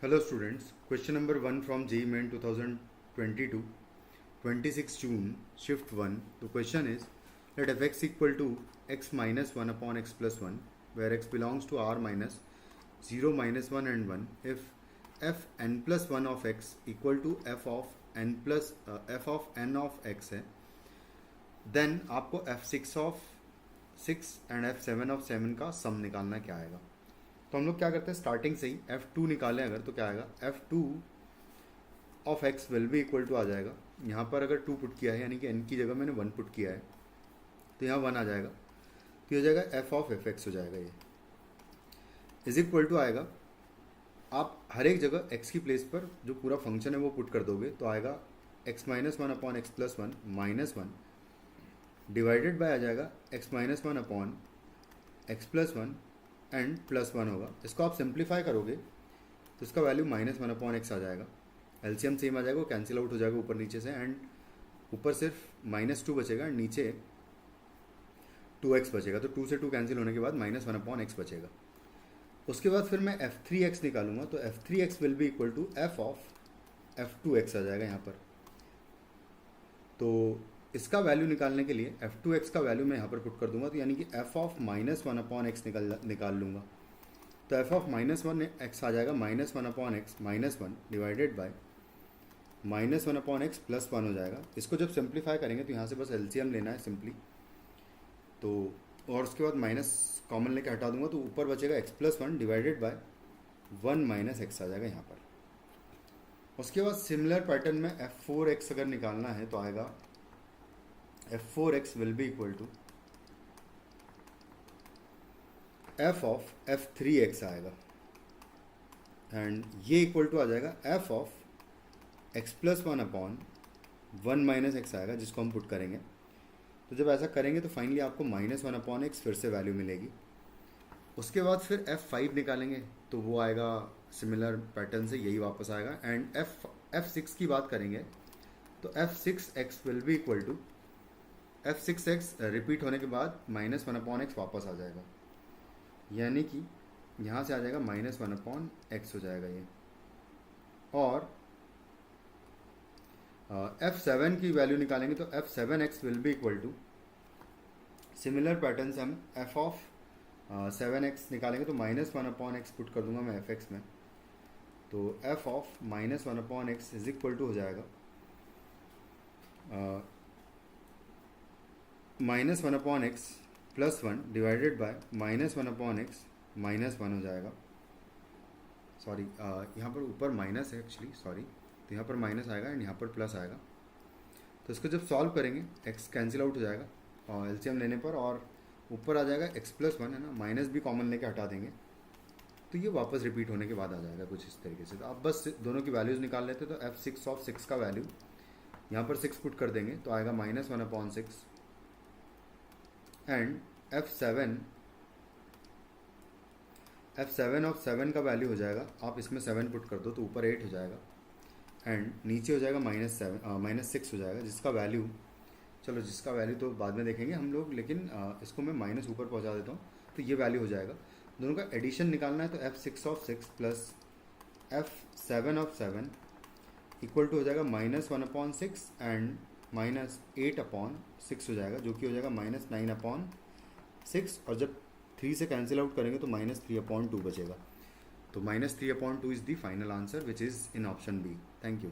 Hello students, question number 1 from JEE Main 2022, 26 June, shift 1. The question is, let fx equal to x minus 1 upon x plus 1, where x belongs to r minus 0, minus 1 and 1, if f n plus 1 of x equal to f of n of x है, then आपको f6 of 6 and f7 of 7 का सम निकालना क्या आएगा। तो हम लोग क्या करते हैं, स्टार्टिंग से ही f2 निकालें अगर, तो क्या आएगा, f2 of x will be equal to आ जाएगा, यहाँ पर अगर 2 पुट किया है यानी कि n की जगह मैंने 1 पुट किया है तो यहाँ 1 आ जाएगा, तो ये हो जाएगा f ऑफ fx हो जाएगा। ये इज इक्वल टू आएगा, आप हर एक जगह x की प्लेस पर जो पूरा फंक्शन है वो पुट कर दोगे तो आएगा x minus 1 upon x plus 1 minus 1 divided by आ जाएगा x minus 1 upon x plus 1 and plus 1 होगा। इसको आप सिंप्लीफाई करोगे तो इसका वैल्यू माइनस 1 अपॉन एक्स आ जाएगा, एलसीएम सेम आ जाएगा, वो कैंसिल आउट हो जाएगा ऊपर नीचे से, एंड ऊपर सिर्फ -2 बचेगा एंड नीचे 2x बचेगा। तो 2 से 2 कैंसिल होने के बाद -1 अपॉन एक्स बचेगा। उसके बाद फिर मैं f3x निकालूंगा तो f3x will be equal to f of f2x आ जाएगा यहाँ पर। तो इसका वैल्यू निकालने के लिए f2x का वैल्यू मैं यहाँ पर पुट कर दूंगा, तो यानी कि f ऑफ -1 अपॉन एक्स निकाल लूँगा। तो f ऑफ -1x आ जाएगा -1 upon x minus 1 divided by -1 upon x plus 1 हो जाएगा। इसको जब सिंप्लीफाई करेंगे तो यहाँ से बस एलसीएम लेना है सिंपली, तो और उसके बाद माइनस कॉमन लेके हटा दूंगा तो ऊपर बचेगा x plus 1 divided by 1 minus x आ जाएगा यहाँ पर। उसके बाद सिमिलर पैटर्न में f4x अगर निकालना है तो आएगा f4x will be equal to f of f3x आएगा, एंड ये इक्वल टू आ जाएगा f of x plus 1 upon 1 minus x आएगा, जिसको हम पुट करेंगे। तो जब ऐसा करेंगे तो फाइनली आपको -1 अपॉन एक्स फिर से वैल्यू मिलेगी। उसके बाद फिर f5 निकालेंगे तो वो आएगा सिमिलर पैटर्न से, यही वापस आएगा। एंड f6 की बात करेंगे तो f6x will be equal to f6x repeat होने के बाद -1 अपॉन एक्स वापस आ जाएगा, यानी कि यहाँ से आ जाएगा -1 अपॉन एक्स हो जाएगा ये। और f7 की वैल्यू निकालेंगे तो f7x will be equal to similar pattern से हम f ऑफ 7x निकालेंगे तो -1 अपॉन एक्स पुट कर दूंगा मैं fx में, तो f of -1 upon x is equal to हो जाएगा -1 upon x plus 1 divided by -1 upon x minus 1 हो जाएगा। सॉरी, यहाँ पर ऊपर माइनस है एक्चुअली, सॉरी, तो यहाँ पर माइनस आएगा एंड यहाँ पर प्लस आएगा। तो इसको जब सॉल्व करेंगे x कैंसिल आउट हो जाएगा और एलसीएम लेने पर, और ऊपर आ जाएगा x प्लस 1 है ना, माइनस भी कॉमन लेके हटा देंगे तो ये वापस रिपीट होने के बाद आ जाएगा कुछ इस तरीके से। तो आप बस दोनों की वैल्यूज़ निकाल लेते तो f6 ऑफ 6 का वैल्यू यहाँ पर 6 पुट कर देंगे तो आएगा -1 अपॉन 6, एंड f7 ऑफ 7 का वैल्यू हो जाएगा, आप इसमें 7 पुट कर दो तो ऊपर 8 हो जाएगा एंड नीचे हो जाएगा -6 हो जाएगा, जिसका वैल्यू, चलो जिसका वैल्यू तो बाद में देखेंगे हम लोग, लेकिन इसको मैं माइनस ऊपर पहुंचा देता हूँ तो ये वैल्यू हो जाएगा। दोनों का एडिशन निकालना है तो f6 of 6 plus f7 of 7 equal to हो जाएगा -1 अपॉन 6 एंड -8 अपॉन 6 हो जाएगा, जो कि हो जाएगा -9 अपॉन 6, और जब 3 से कैंसिल आउट करेंगे तो -3 अपॉन 2 बचेगा। तो -3 upon 2 is the final answer which is in option B. Thank you.